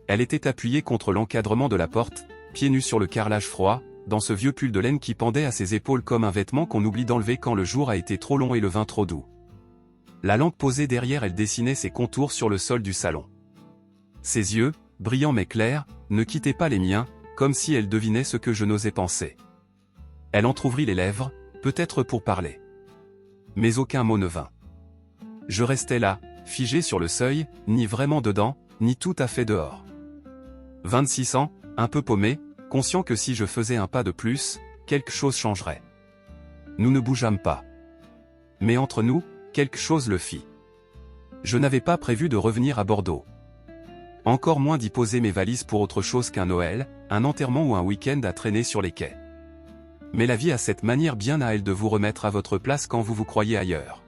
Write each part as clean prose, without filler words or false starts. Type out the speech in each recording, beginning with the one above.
Elle était appuyée contre l'encadrement de la porte, pieds nus sur le carrelage froid, dans ce vieux pull de laine qui pendait à ses épaules comme un vêtement qu'on oublie d'enlever quand le jour a été trop long et le vin trop doux. La lampe posée derrière elle dessinait ses contours sur le sol du salon. Ses yeux, brillants mais clairs, ne quittaient pas les miens, comme si elle devinait ce que je n'osais penser. Elle entr'ouvrit les lèvres, peut-être pour parler. Mais aucun mot ne vint. Je restais là, figé sur le seuil, ni vraiment dedans, ni tout à fait dehors. 26 ans, un peu paumé, conscient que si je faisais un pas de plus, quelque chose changerait. Nous ne bougeâmes pas. Mais entre nous, quelque chose le fit. Je n'avais pas prévu de revenir à Bordeaux. Encore moins d'y poser mes valises pour autre chose qu'un Noël, un enterrement ou un week-end à traîner sur les quais. Mais la vie a cette manière bien à elle de vous remettre à votre place quand vous vous croyez ailleurs.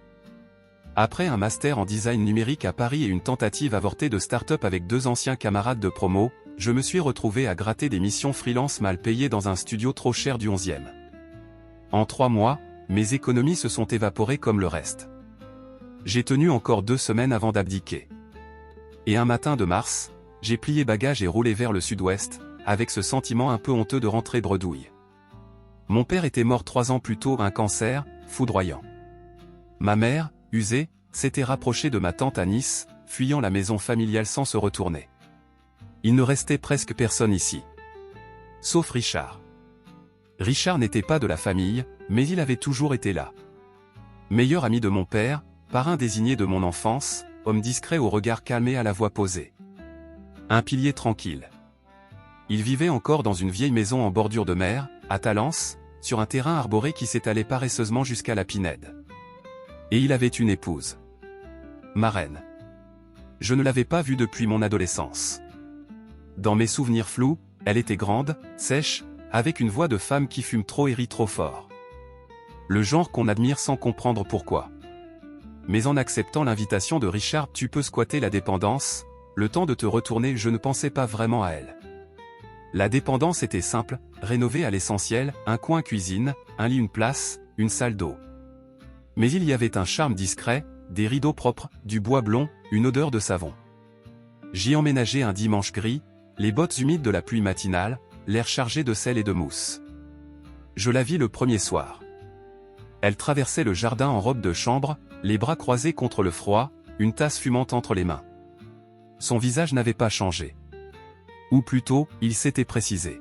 Après un master en design numérique à Paris et une tentative avortée de start-up avec 2 anciens camarades de promo, je me suis retrouvé à gratter des missions freelance mal payées dans un studio trop cher du 11e. En 3 mois, mes économies se sont évaporées comme le reste. J'ai tenu encore 2 semaines avant d'abdiquer. Et un matin de mars, j'ai plié bagages et roulé vers le sud-ouest, avec ce sentiment un peu honteux de rentrer bredouille. Mon père était mort 3 ans plus tôt d'un cancer, foudroyant. Ma mère, usée, s'était rapprochée de ma tante à Nice, fuyant la maison familiale sans se retourner. Il ne restait presque personne ici. Sauf Richard. Richard n'était pas de la famille, mais il avait toujours été là. Meilleur ami de mon père, parrain désigné de mon enfance, homme discret au regard calme et à la voix posée. Un pilier tranquille. Il vivait encore dans une vieille maison en bordure de mer, à Talence, sur un terrain arboré qui s'étalait paresseusement jusqu'à la Pinède. Et il avait une épouse. Ma reine. Je ne l'avais pas vue depuis mon adolescence. Dans mes souvenirs flous, elle était grande, sèche, avec une voix de femme qui fume trop et rit trop fort. Le genre qu'on admire sans comprendre pourquoi. Mais en acceptant l'invitation de Richard, tu peux squatter la dépendance, le temps de te retourner, je ne pensais pas vraiment à elle. La dépendance était simple, rénovée à l'essentiel, un coin cuisine, un lit, une place, une salle d'eau. Mais il y avait un charme discret, des rideaux propres, du bois blond, une odeur de savon. J'y emménageai un dimanche gris, les bottes humides de la pluie matinale, l'air chargé de sel et de mousse. Je la vis le premier soir. Elle traversait le jardin en robe de chambre, les bras croisés contre le froid, une tasse fumante entre les mains. Son visage n'avait pas changé. Ou plutôt, il s'était précisé.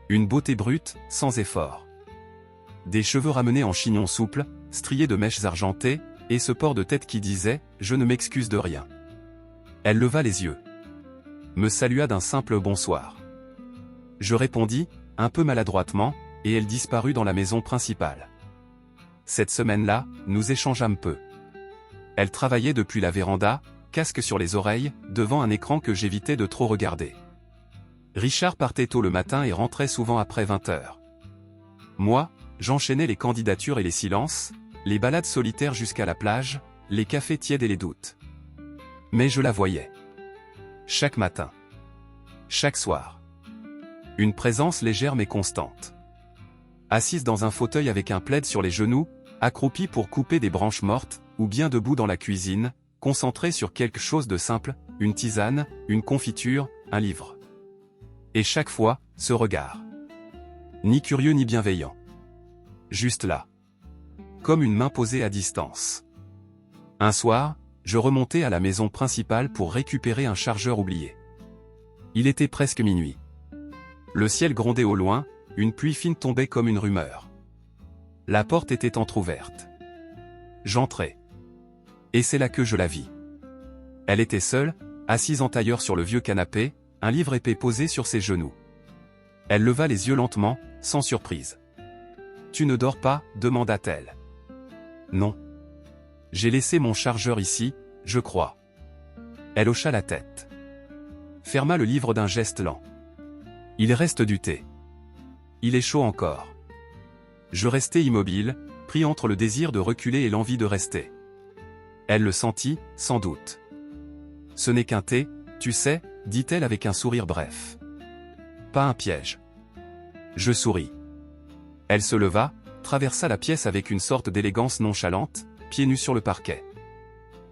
Une beauté brute, sans effort. Des cheveux ramenés en chignon souple, striés de mèches argentées, et ce port de tête qui disait « Je ne m'excuse de rien ». Elle leva les yeux. Me salua d'un simple bonsoir. Je répondis, un peu maladroitement, et elle disparut dans la maison principale. Cette semaine-là, nous échangeâmes peu. Elle travaillait depuis la véranda, casque sur les oreilles, devant un écran que j'évitais de trop regarder. Richard partait tôt le matin et rentrait souvent après 20h. Moi, j'enchaînais les candidatures et les silences, les balades solitaires jusqu'à la plage, les cafés tièdes et les doutes. Mais je la voyais. Chaque matin. Chaque soir. Une présence légère mais constante. Assise dans un fauteuil avec un plaid sur les genoux, accroupie pour couper des branches mortes, ou bien debout dans la cuisine, concentrée sur quelque chose de simple, une tisane, une confiture, un livre. Et chaque fois, ce regard. Ni curieux ni bienveillant. Juste là. Comme une main posée à distance. Un soir, je remontai à la maison principale pour récupérer un chargeur oublié. Il était presque minuit. Le ciel grondait au loin, une pluie fine tombait comme une rumeur. La porte était entr'ouverte. J'entrai. Et c'est là que je la vis. Elle était seule, assise en tailleur sur le vieux canapé, un livre épais posé sur ses genoux. Elle leva les yeux lentement, sans surprise. « Tu ne dors pas ?» demanda-t-elle. « Non. J'ai laissé mon chargeur ici, je crois. » Elle hocha la tête. Ferma le livre d'un geste lent. « Il reste du thé. Il est chaud encore. » Je restai immobile, pris entre le désir de reculer et l'envie de rester. Elle le sentit, sans doute. « Ce n'est qu'un thé, tu sais, » dit-elle avec un sourire bref. Pas un piège. Je souris. Elle se leva, traversa la pièce avec une sorte d'élégance nonchalante, pieds nus sur le parquet.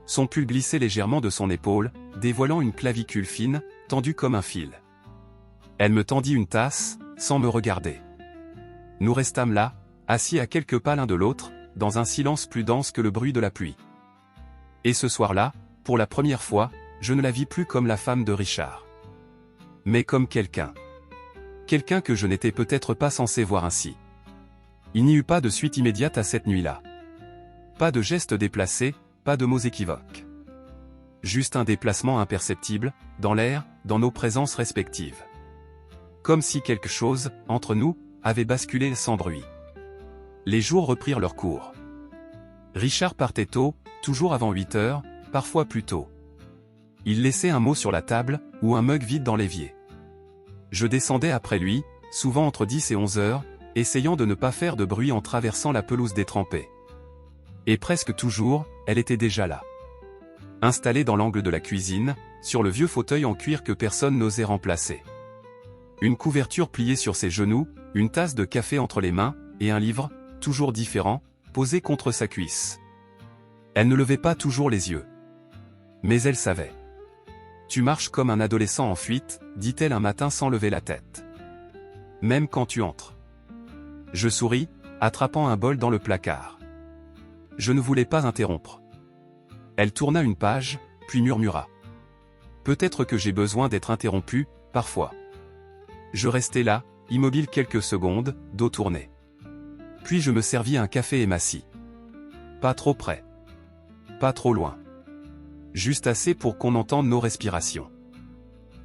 Son pull glissait légèrement de son épaule, dévoilant une clavicule fine, tendu comme un fil. Elle me tendit une tasse, sans me regarder. Nous restâmes là, assis à quelques pas l'un de l'autre, dans un silence plus dense que le bruit de la pluie. Et ce soir-là, pour la première fois, je ne la vis plus comme la femme de Richard. Mais comme quelqu'un. Quelqu'un que je n'étais peut-être pas censé voir ainsi. Il n'y eut pas de suite immédiate à cette nuit-là. Pas de gestes déplacés, pas de mots équivoques. Juste un déplacement imperceptible, dans l'air, dans nos présences respectives. Comme si quelque chose, entre nous, avait basculé sans bruit. Les jours reprirent leur cours. Richard partait tôt, toujours avant 8 heures, parfois plus tôt. Il laissait un mot sur la table, ou un mug vide dans l'évier. Je descendais après lui, souvent entre 10 et 11 heures, essayant de ne pas faire de bruit en traversant la pelouse détrempée. Et presque toujours, elle était déjà là. Installée dans l'angle de la cuisine, sur le vieux fauteuil en cuir que personne n'osait remplacer. Une couverture pliée sur ses genoux, une tasse de café entre les mains, et un livre, toujours différent, posé contre sa cuisse. Elle ne levait pas toujours les yeux. Mais elle savait. « Tu marches comme un adolescent en fuite », dit-elle un matin sans lever la tête. « Même quand tu entres. » Je souris, attrapant un bol dans le placard. Je ne voulais pas interrompre. Elle tourna une page, puis murmura. « Peut-être que j'ai besoin d'être interrompu, parfois. » Je restai là, immobile quelques secondes, dos tourné. Puis je me servis un café et m'assis. Pas trop près. Pas trop loin. Juste assez pour qu'on entende nos respirations.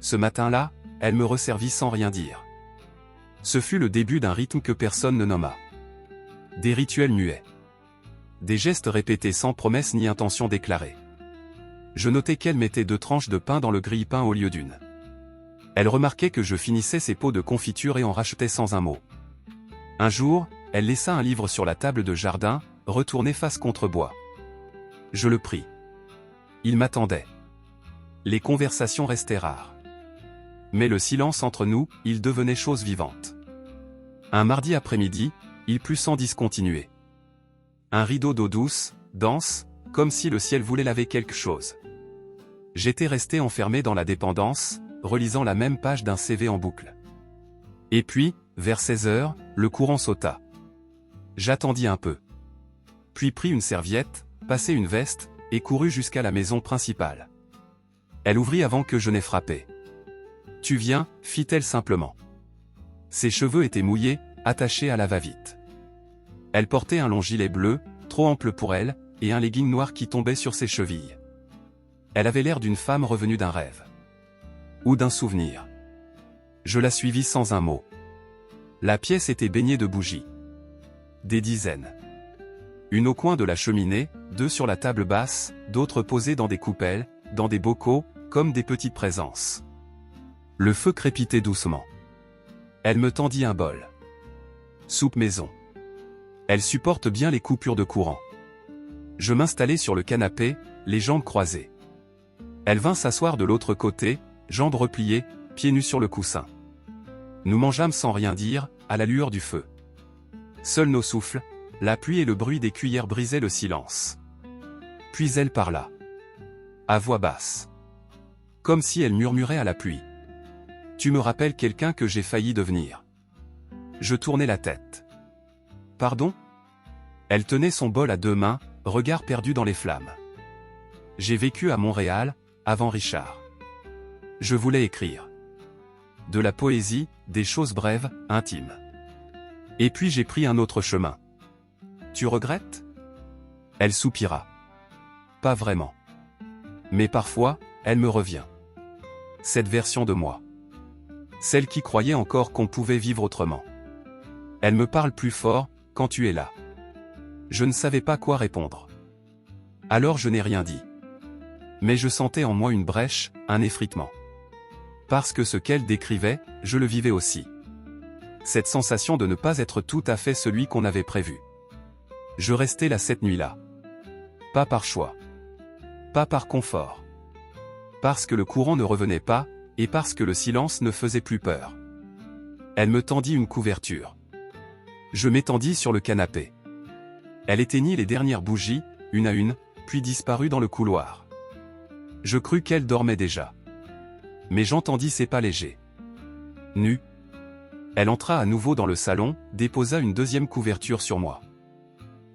Ce matin-là, elle me resservit sans rien dire. Ce fut le début d'un rythme que personne ne nomma. Des rituels muets. Des gestes répétés sans promesse ni intention déclarée. Je notais qu'elle mettait 2 tranches de pain dans le grille-pain au lieu d'une. Elle remarquait que je finissais ses pots de confiture et en rachetais sans un mot. Un jour, elle laissa un livre sur la table de jardin, retourné face contre bois. Je le pris. Il m'attendait. Les conversations restaient rares. Mais le silence entre nous, il devenait chose vivante. Un mardi après-midi, il plut sans discontinuer. Un rideau d'eau douce, dense, comme si le ciel voulait laver quelque chose. J'étais resté enfermé dans la dépendance, relisant la même page d'un CV en boucle. Et puis, vers 16 heures, le courant sauta. J'attendis un peu. Puis pris une serviette, passai une veste, et courus jusqu'à la maison principale. Elle ouvrit avant que je n'aie frappé. « Tu viens » fit-elle simplement. Ses cheveux étaient mouillés, attachés à la va-vite. Elle portait un long gilet bleu, trop ample pour elle, et un legging noir qui tombait sur ses chevilles. Elle avait l'air d'une femme revenue d'un rêve. Ou d'un souvenir. Je la suivis sans un mot. La pièce était baignée de bougies. Des dizaines. Une au coin de la cheminée, 2 sur la table basse, d'autres posées dans des coupelles, dans des bocaux, comme des petites présences. Le feu crépitait doucement. Elle me tendit un bol. Soupe maison. Elle supporte bien les coupures de courant. Je m'installai sur le canapé, les jambes croisées. Elle vint s'asseoir de l'autre côté, jambes repliées, pieds nus sur le coussin. Nous mangeâmes sans rien dire, à la lueur du feu. Seuls nos souffles, la pluie et le bruit des cuillères brisaient le silence. Puis elle parla. À voix basse. Comme si elle murmurait à la pluie. Tu me rappelles quelqu'un que j'ai failli devenir. Je tournai la tête. Pardon ? Elle tenait son bol à 2 mains, regard perdu dans les flammes. J'ai vécu à Montréal, avant Richard. Je voulais écrire. De la poésie, des choses brèves, intimes. Et puis j'ai pris un autre chemin. Tu regrettes ? Elle soupira. Pas vraiment. Mais parfois, elle me revient. Cette version de moi. Celle qui croyait encore qu'on pouvait vivre autrement. Elle me parle plus fort, quand tu es là. Je ne savais pas quoi répondre. Alors je n'ai rien dit. Mais je sentais en moi une brèche, un effritement. Parce que ce qu'elle décrivait, je le vivais aussi. Cette sensation de ne pas être tout à fait celui qu'on avait prévu. Je restai là cette nuit-là. Pas par choix. Pas par confort. Parce que le courant ne revenait pas, et parce que le silence ne faisait plus peur. Elle me tendit une couverture. Je m'étendis sur le canapé. Elle éteignit les dernières bougies, une à une, puis disparut dans le couloir. Je crus qu'elle dormait déjà. Mais j'entendis ses pas légers. Nue. Elle entra à nouveau dans le salon, déposa une deuxième couverture sur moi.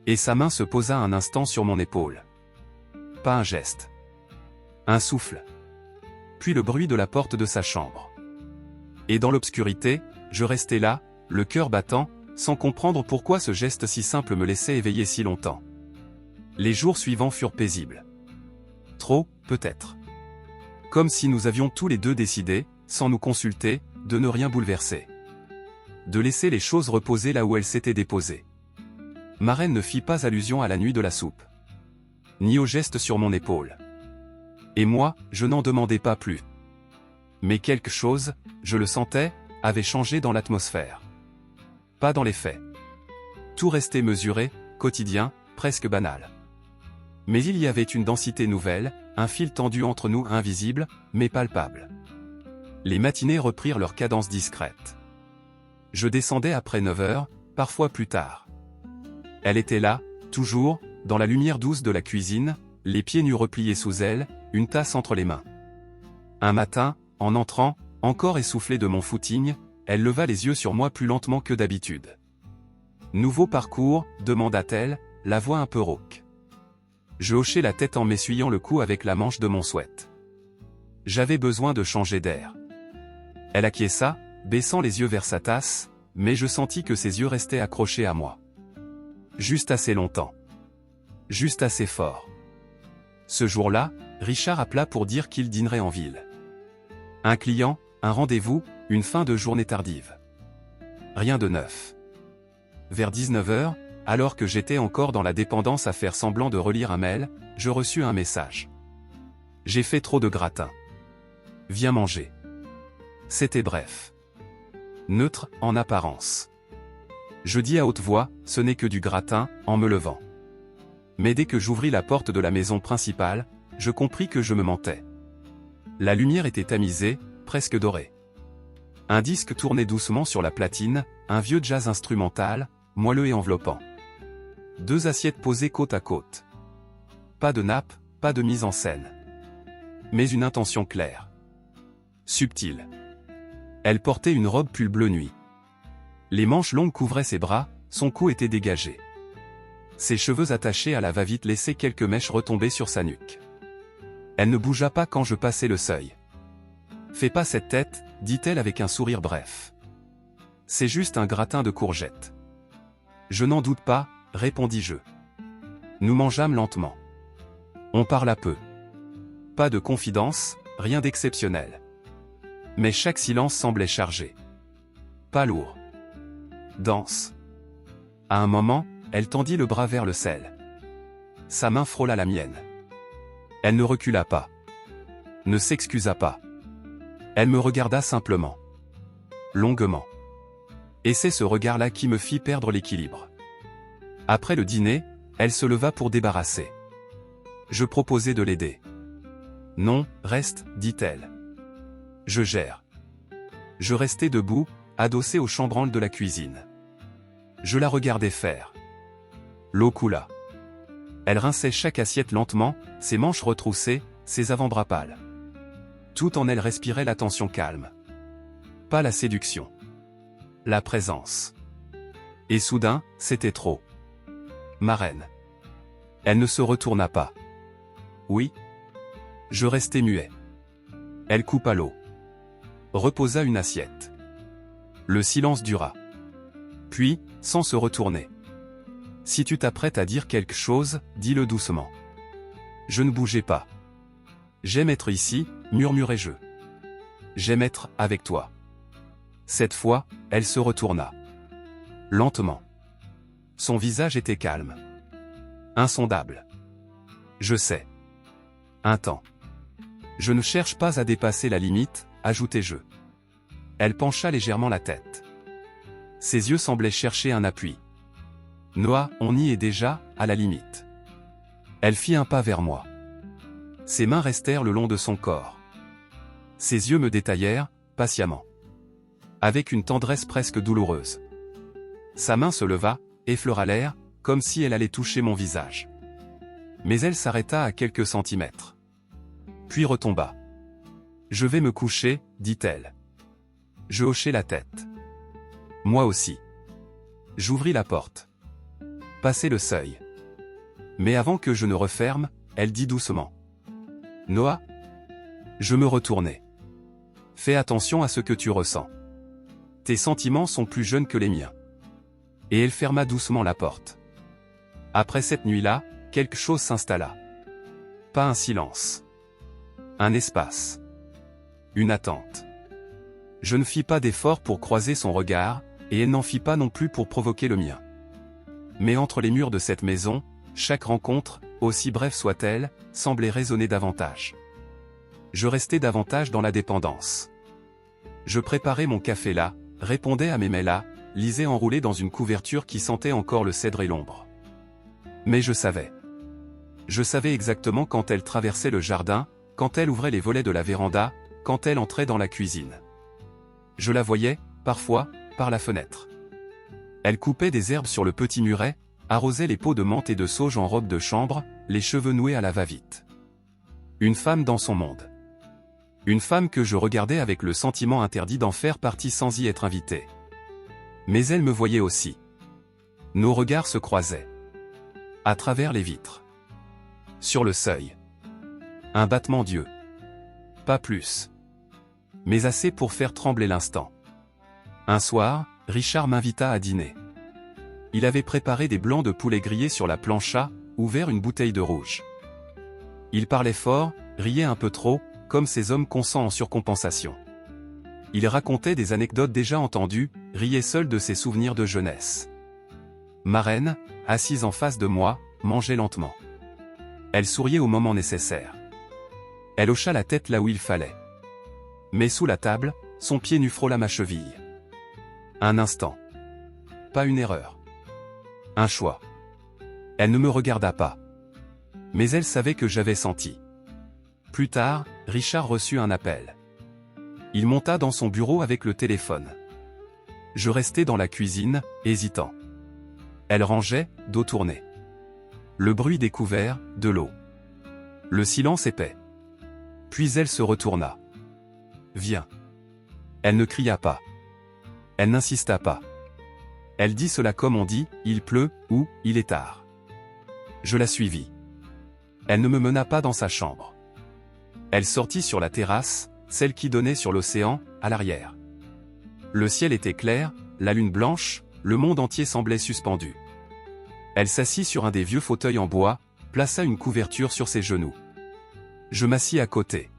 Et sa main se posa un instant sur mon épaule. Pas un geste. Un souffle. Puis le bruit de la porte de sa chambre. Et dans l'obscurité, je restais là, le cœur battant, sans comprendre pourquoi ce geste si simple me laissait éveillé si longtemps. Les jours suivants furent paisibles. Trop, peut-être. Comme si nous avions tous les deux décidé, sans nous consulter, de ne rien bouleverser. De laisser les choses reposer là où elles s'étaient déposées. Ma reine ne fit pas allusion à la nuit de la soupe. Ni au geste sur mon épaule. Et moi, je n'en demandais pas plus. Mais quelque chose, je le sentais, avait changé dans l'atmosphère. Pas dans les faits. Tout restait mesuré, quotidien, presque banal. Mais il y avait une densité nouvelle, un fil tendu entre nous invisible, mais palpable. Les matinées reprirent leur cadence discrète. Je descendais après 9 heures, parfois plus tard. Elle était là, toujours, dans la lumière douce de la cuisine, les pieds nus repliés sous elle, une tasse entre les mains. Un matin, en entrant, encore essoufflée de mon footing, elle leva les yeux sur moi plus lentement que d'habitude. « Nouveau parcours ?» demanda-t-elle, la voix un peu rauque. Je hochai la tête en m'essuyant le cou avec la manche de mon sweat. J'avais besoin de changer d'air. Elle acquiesça, baissant les yeux vers sa tasse, mais je sentis que ses yeux restaient accrochés à moi. Juste assez longtemps. Juste assez fort. Ce jour-là, Richard appela pour dire qu'il dînerait en ville. Un client, un rendez-vous, une fin de journée tardive. Rien de neuf. Vers 19 heures, alors que j'étais encore dans la dépendance à faire semblant de relire un mail, je reçus un message. J'ai fait trop de gratin. Viens manger. C'était bref. Neutre, en apparence. Je dis à haute voix, ce n'est que du gratin, en me levant. Mais dès que j'ouvris la porte de la maison principale, je compris que je me mentais. La lumière était tamisée, presque dorée. Un disque tournait doucement sur la platine, un vieux jazz instrumental, moelleux et enveloppant. 2 assiettes posées côte à côte. Pas de nappe, pas de mise en scène. Mais une intention claire. Subtile. Elle portait une robe pull bleu nuit. Les manches longues couvraient ses bras, son cou était dégagé. Ses cheveux attachés à la va-vite laissaient quelques mèches retomber sur sa nuque. Elle ne bougea pas quand je passai le seuil. « Fais pas cette tête », dit-elle avec un sourire bref. « C'est juste un gratin de courgettes. »« Je n'en doute pas », répondis-je. Nous mangeâmes lentement. On parla peu. Pas de confidence, rien d'exceptionnel. Mais chaque silence semblait chargé. Pas lourd. Dense. À un moment, elle tendit le bras vers le sel. Sa main frôla la mienne. Elle ne recula pas. Ne s'excusa pas. Elle me regarda simplement. Longuement. Et c'est ce regard-là qui me fit perdre l'équilibre. Après le dîner, elle se leva pour débarrasser. Je proposai de l'aider. Non, reste, dit-elle. Je gère. Je restai debout, adossé au chambranle de la cuisine. Je la regardais faire. L'eau coula. Elle rinçait chaque assiette lentement, ses manches retroussées, ses avant-bras pâles. Tout en elle respirait l'attention calme. Pas la séduction. La présence. Et soudain, c'était trop. Ma reine. Elle ne se retourna pas. Oui. Je restai muet. Elle coupa l'eau. Reposa une assiette. Le silence dura. Puis, sans se retourner. Si tu t'apprêtes à dire quelque chose, dis-le doucement. Je ne bougeai pas. J'aime être ici, murmurai-je. J'aime être avec toi. Cette fois, elle se retourna. Lentement. Son visage était calme. Insondable. Je sais. Un temps. Je ne cherche pas à dépasser la limite, ajoutai-je. Elle pencha légèrement la tête. Ses yeux semblaient chercher un appui. Noah, on y est déjà, à la limite. Elle fit un pas vers moi. Ses mains restèrent le long de son corps. Ses yeux me détaillèrent, patiemment. Avec une tendresse presque douloureuse. Sa main se leva, effleura l'air, comme si elle allait toucher mon visage. Mais elle s'arrêta à quelques centimètres. Puis retomba. Je vais me coucher, dit-elle. Je hochai la tête. Moi aussi. J'ouvris la porte. Passai le seuil. Mais avant que je ne referme, elle dit doucement. Noah? Je me retournai. Fais attention à ce que tu ressens. Tes sentiments sont plus jeunes que les miens. Et elle ferma doucement la porte. Après cette nuit-là, quelque chose s'installa. Pas un silence. Un espace. Une attente. Je ne fis pas d'effort pour croiser son regard, et elle n'en fit pas non plus pour provoquer le mien. Mais entre les murs de cette maison, chaque rencontre, aussi brève soit-elle, semblait résonner davantage. Je restais davantage dans la dépendance. Je préparais mon café là, répondais à mes mails là, lisais enroulé dans une couverture qui sentait encore le cèdre et l'ombre. Mais je savais. Je savais exactement quand elle traversait le jardin, quand elle ouvrait les volets de la véranda, quand elle entrait dans la cuisine. Je la voyais, parfois, par la fenêtre. Elle coupait des herbes sur le petit muret, arrosait les pots de menthe et de sauge en robe de chambre, les cheveux noués à la va-vite. Une femme dans son monde. Une femme que je regardais avec le sentiment interdit d'en faire partie sans y être invité. Mais elle me voyait aussi. Nos regards se croisaient. À travers les vitres. Sur le seuil. Un battement d'yeux. Pas plus. Mais assez pour faire trembler l'instant. Un soir, Richard m'invita à dîner. Il avait préparé des blancs de poulet grillés sur la plancha, ouvert une bouteille de rouge. Il parlait fort, riait un peu trop, comme ces hommes consents en surcompensation. Il racontait des anecdotes déjà entendues, riait seul de ses souvenirs de jeunesse. Ma reine, assise en face de moi, mangeait lentement. Elle souriait au moment nécessaire. Elle hocha la tête là où il fallait. Mais sous la table, son pied nu frôla ma cheville. Un instant. Pas une erreur. Un choix. Elle ne me regarda pas. Mais elle savait que j'avais senti. Plus tard, Richard reçut un appel. Il monta dans son bureau avec le téléphone. Je restais dans la cuisine, hésitant. Elle rangeait, dos tourné. Le bruit des couverts, de l'eau. Le silence épais. Puis elle se retourna. Viens. Elle ne cria pas. Elle n'insista pas. Elle dit cela comme on dit, il pleut, ou, il est tard. Je la suivis. Elle ne me mena pas dans sa chambre. Elle sortit sur la terrasse, celle qui donnait sur l'océan, à l'arrière. Le ciel était clair, la lune blanche, le monde entier semblait suspendu. Elle s'assit sur un des vieux fauteuils en bois, plaça une couverture sur ses genoux. Je m'assis à côté.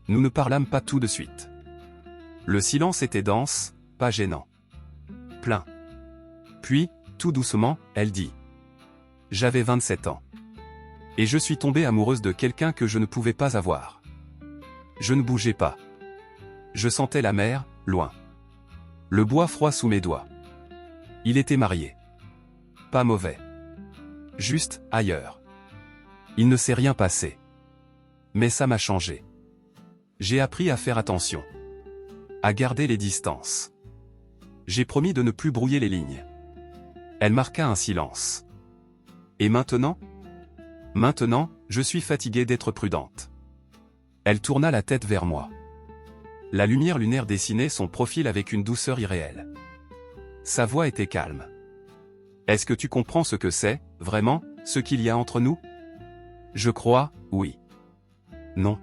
Nous ne parlâmes pas tout de suite. Le silence était dense, pas gênant. Plein. Puis, tout doucement, elle dit. J'avais 27 ans. Et je suis tombée amoureuse de quelqu'un que je ne pouvais pas avoir. Je ne bougeais pas. Je sentais la mer, loin. Le bois froid sous mes doigts. Il était marié. Pas mauvais. Juste, ailleurs. Il ne s'est rien passé. Mais ça m'a changé. J'ai appris à faire attention. À garder les distances. J'ai promis de ne plus brouiller les lignes. Elle marqua un silence. Et maintenant ? Maintenant, je suis fatiguée d'être prudente. Elle tourna la tête vers moi. La lumière lunaire dessinait son profil avec une douceur irréelle. Sa voix était calme. Est-ce que tu comprends ce que c'est, vraiment, ce qu'il y a entre nous ? Je crois, oui. Non.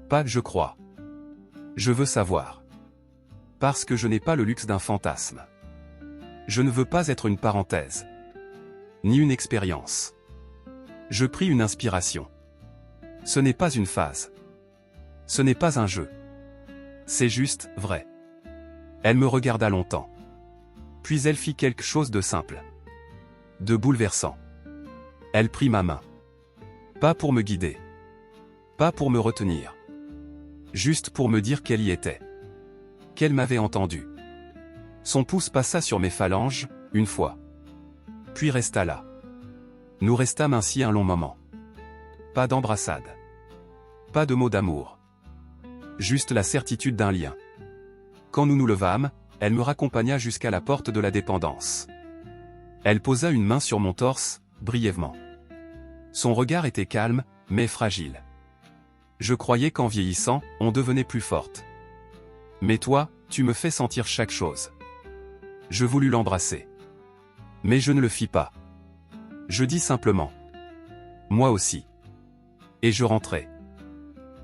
Pas je crois. Je veux savoir. Parce que je n'ai pas le luxe d'un fantasme. Je ne veux pas être une parenthèse. Ni une expérience. Je pris une inspiration. Ce n'est pas une phase. Ce n'est pas un jeu. C'est juste, vrai. Elle me regarda longtemps. Puis elle fit quelque chose de simple. De bouleversant. Elle prit ma main. Pas pour me guider. Pas pour me retenir. Juste pour me dire qu'elle y était. Qu'elle m'avait entendu. Son pouce passa sur mes phalanges, une fois. Puis resta là. Nous restâmes ainsi un long moment. Pas d'embrassade. Pas de mots d'amour. Juste la certitude d'un lien. Quand nous nous levâmes, elle me raccompagna jusqu'à la porte de la dépendance. Elle posa une main sur mon torse, brièvement. Son regard était calme, mais fragile. Je croyais qu'en vieillissant, on devenait plus forte. Mais toi, tu me fais sentir chaque chose. Je voulus l'embrasser. Mais je ne le fis pas. Je dis simplement. Moi aussi. Et je rentrai.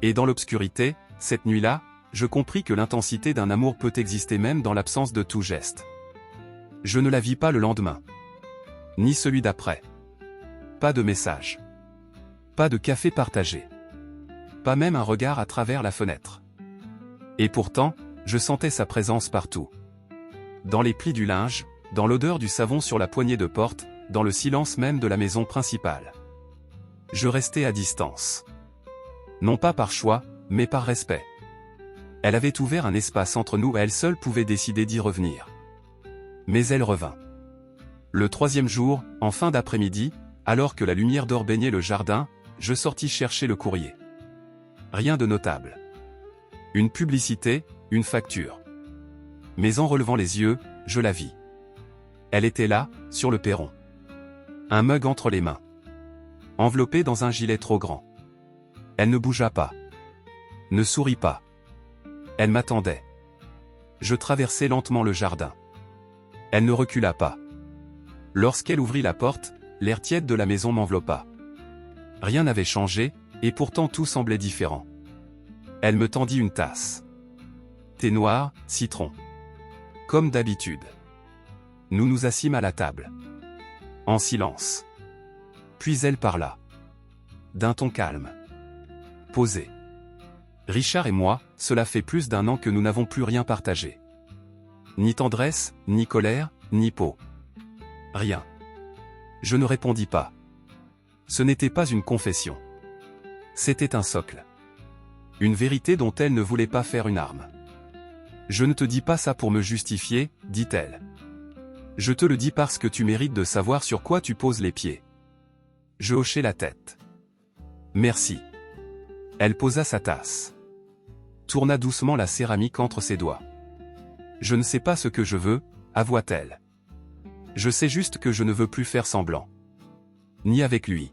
Et dans l'obscurité, cette nuit-là, je compris que l'intensité d'un amour peut exister même dans l'absence de tout geste. Je ne la vis pas le lendemain. Ni celui d'après. Pas de message. Pas de café partagé. Pas même un regard à travers la fenêtre. Et pourtant, je sentais sa présence partout. Dans les plis du linge, dans l'odeur du savon sur la poignée de porte, dans le silence même de la maison principale. Je restais à distance. Non pas par choix, mais par respect. Elle avait ouvert un espace entre nous et elle seule pouvait décider d'y revenir. Mais elle revint. Le troisième jour, en fin d'après-midi, alors que la lumière d'or baignait le jardin, je sortis chercher le courrier. Rien de notable. Une publicité, une facture. Mais en relevant les yeux, je la vis. Elle était là, sur le perron. Un mug entre les mains. Enveloppée dans un gilet trop grand. Elle ne bougea pas. Ne sourit pas. Elle m'attendait. Je traversai lentement le jardin. Elle ne recula pas. Lorsqu'elle ouvrit la porte, l'air tiède de la maison m'enveloppa. Rien n'avait changé, et pourtant tout semblait différent. Elle me tendit une tasse. Thé noir, citron. Comme d'habitude. Nous nous assîmes à la table. En silence. Puis elle parla. D'un ton calme. Posé. Richard et moi, cela fait plus d'1 an que nous n'avons plus rien partagé. Ni tendresse, ni colère, ni peau. Rien. Je ne répondis pas. Ce n'était pas une confession. C'était un socle. Une vérité dont elle ne voulait pas faire une arme. Je ne te dis pas ça pour me justifier, dit-elle. Je te le dis parce que tu mérites de savoir sur quoi tu poses les pieds. Je hochai la tête. Merci. Elle posa sa tasse. Tourna doucement la céramique entre ses doigts. Je ne sais pas ce que je veux, avoua-t-elle. Je sais juste que je ne veux plus faire semblant. Ni avec lui.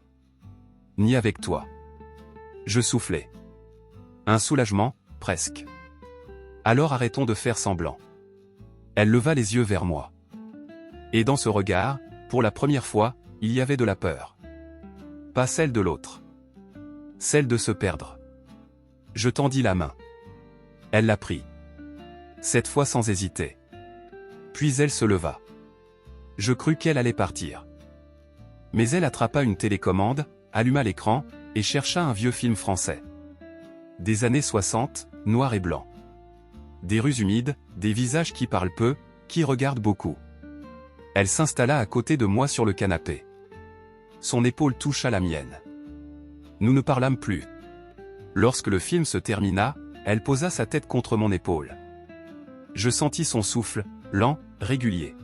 Ni avec toi. Je soufflai. Un soulagement, presque. Alors arrêtons de faire semblant. Elle leva les yeux vers moi. Et dans ce regard, pour la première fois, il y avait de la peur. Pas celle de l'autre. Celle de se perdre. Je tendis la main. Elle la prit. Cette fois sans hésiter. Puis elle se leva. Je crus qu'elle allait partir. Mais elle attrapa une télécommande, alluma l'écran, et chercha un vieux film français. Des années 60, noir et blanc. Des rues humides, des visages qui parlent peu, qui regardent beaucoup. Elle s'installa à côté de moi sur le canapé. Son épaule toucha la mienne. Nous ne parlâmes plus. Lorsque le film se termina, elle posa sa tête contre mon épaule. Je sentis son souffle, lent, régulier.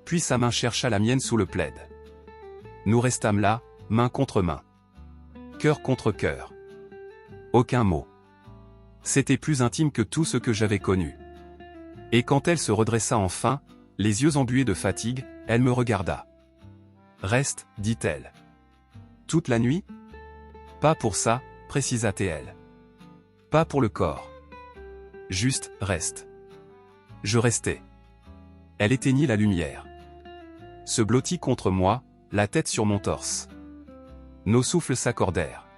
Puis sa main chercha la mienne sous le plaid. Nous restâmes là, main contre main. Cœur contre cœur. Aucun mot. C'était plus intime que tout ce que j'avais connu. Et quand elle se redressa enfin, les yeux embués de fatigue, elle me regarda. Reste, dit-elle. Toute la nuit? Pas pour ça, précisa-t-elle. Pas pour le corps. Juste, reste. Je restai. Elle éteignit la lumière. Se blottit contre moi, la tête sur mon torse. Nos souffles s'accordèrent.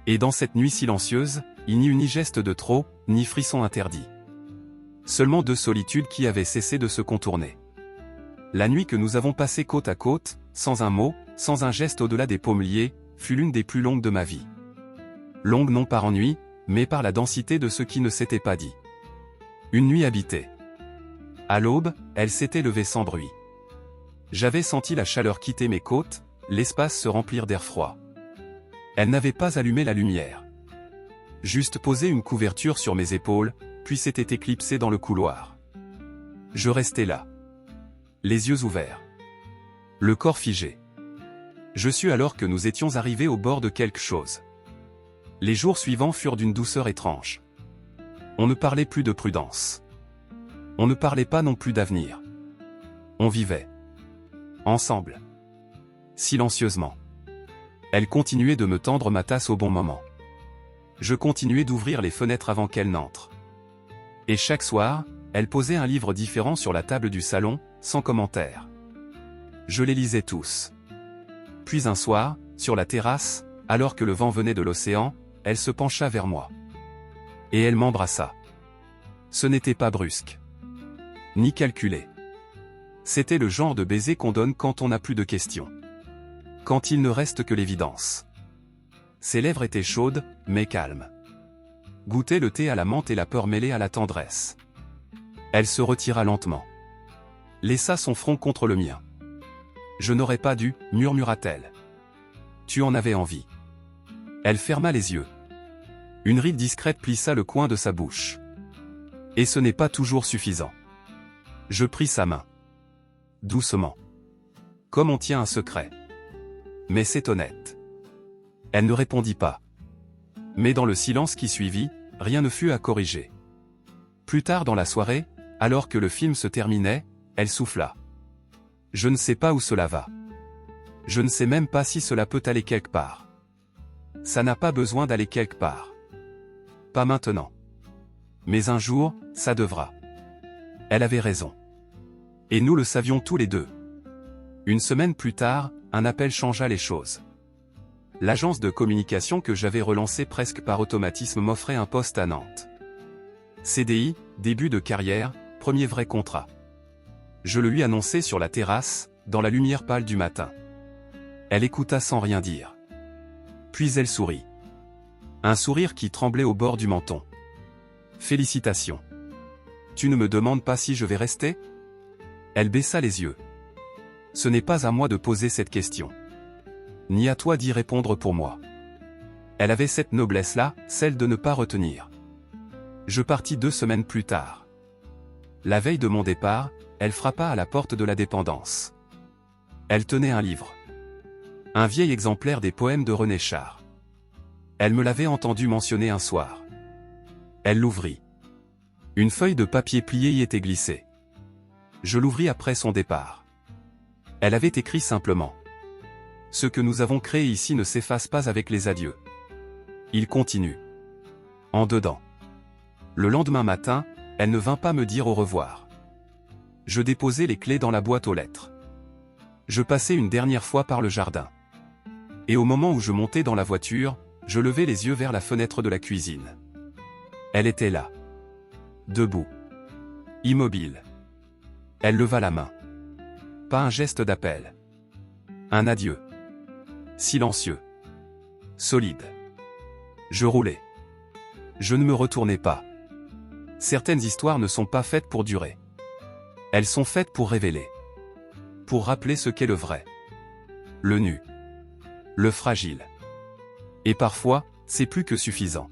Et dans cette nuit silencieuse, il n'y eut ni geste de trop, ni frisson interdit. Seulement 2 solitudes qui avaient cessé de se contourner. La nuit que nous avons passée côte à côte, sans un mot, sans un geste au-delà des paumes liées, fut l'une des plus longues de ma vie. Longue non par ennui, mais par la densité de ce qui ne s'était pas dit. Une nuit habitée. À l'aube, elle s'était levée sans bruit. J'avais senti la chaleur quitter mes côtes, l'espace se remplir d'air froid. Elle n'avait pas allumé la lumière. Juste posé une couverture sur mes épaules, puis s'était éclipsée dans le couloir. Je restais là. Les yeux ouverts. Le corps figé. Je sus alors que nous étions arrivés au bord de quelque chose. Les jours suivants furent d'une douceur étrange. On ne parlait plus de prudence. On ne parlait pas non plus d'avenir. On vivait. Ensemble. Silencieusement. Elle continuait de me tendre ma tasse au bon moment. Je continuais d'ouvrir les fenêtres avant qu'elle n'entre. Et chaque soir, elle posait un livre différent sur la table du salon, sans commentaire. Je les lisais tous. Puis un soir, sur la terrasse, alors que le vent venait de l'océan, elle se pencha vers moi. Et elle m'embrassa. Ce n'était pas brusque. Ni calculé. C'était le genre de baiser qu'on donne quand on n'a plus de questions. Quand il ne reste que l'évidence. Ses lèvres étaient chaudes, mais calmes. Goûtait le thé à la menthe et la peur mêlée à la tendresse. Elle se retira lentement. Laissa son front contre le mien. Je n'aurais pas dû, murmura-t-elle. Tu en avais envie. Elle ferma les yeux. Une ride discrète plissa le coin de sa bouche. Et ce n'est pas toujours suffisant. Je pris sa main. Doucement. Comme on tient un secret. Mais c'est honnête. Elle ne répondit pas. Mais dans le silence qui suivit, rien ne fut à corriger. Plus tard dans la soirée, alors que le film se terminait, elle souffla. Je ne sais pas où cela va. Je ne sais même pas si cela peut aller quelque part. Ça n'a pas besoin d'aller quelque part. Pas maintenant. Mais un jour, ça devra. Elle avait raison. Et nous le savions tous les deux. Une semaine plus tard, un appel changea les choses. L'agence de communication que j'avais relancée presque par automatisme m'offrait un poste à Nantes. CDI, début de carrière, premier vrai contrat. Je le lui annonçai sur la terrasse, dans la lumière pâle du matin. Elle écouta sans rien dire. Puis elle sourit. Un sourire qui tremblait au bord du menton. Félicitations. Tu ne me demandes pas si je vais rester ? Elle baissa les yeux. Ce n'est pas à moi de poser cette question. Ni à toi d'y répondre pour moi. Elle avait cette noblesse-là, celle de ne pas retenir. Je partis 2 semaines plus tard. La veille de mon départ, elle frappa à la porte de la dépendance. Elle tenait un livre. Un vieil exemplaire des poèmes de René Char. Elle me l'avait entendu mentionner un soir. Elle l'ouvrit. Une feuille de papier pliée y était glissée. Je l'ouvris après son départ. Elle avait écrit simplement. Ce que nous avons créé ici ne s'efface pas avec les adieux. Il continue. En dedans. Le lendemain matin, elle ne vint pas me dire au revoir. Je déposai les clés dans la boîte aux lettres. Je passai une dernière fois par le jardin. Et au moment où je montais dans la voiture, je levai les yeux vers la fenêtre de la cuisine. Elle était là. Debout. Immobile. Elle leva la main. Pas un geste d'appel. Un adieu. Silencieux. Solide. Je roulais. Je ne me retournais pas. Certaines histoires ne sont pas faites pour durer. Elles sont faites pour révéler. Pour rappeler ce qu'est le vrai. Le nu. Le fragile. Et parfois, c'est plus que suffisant.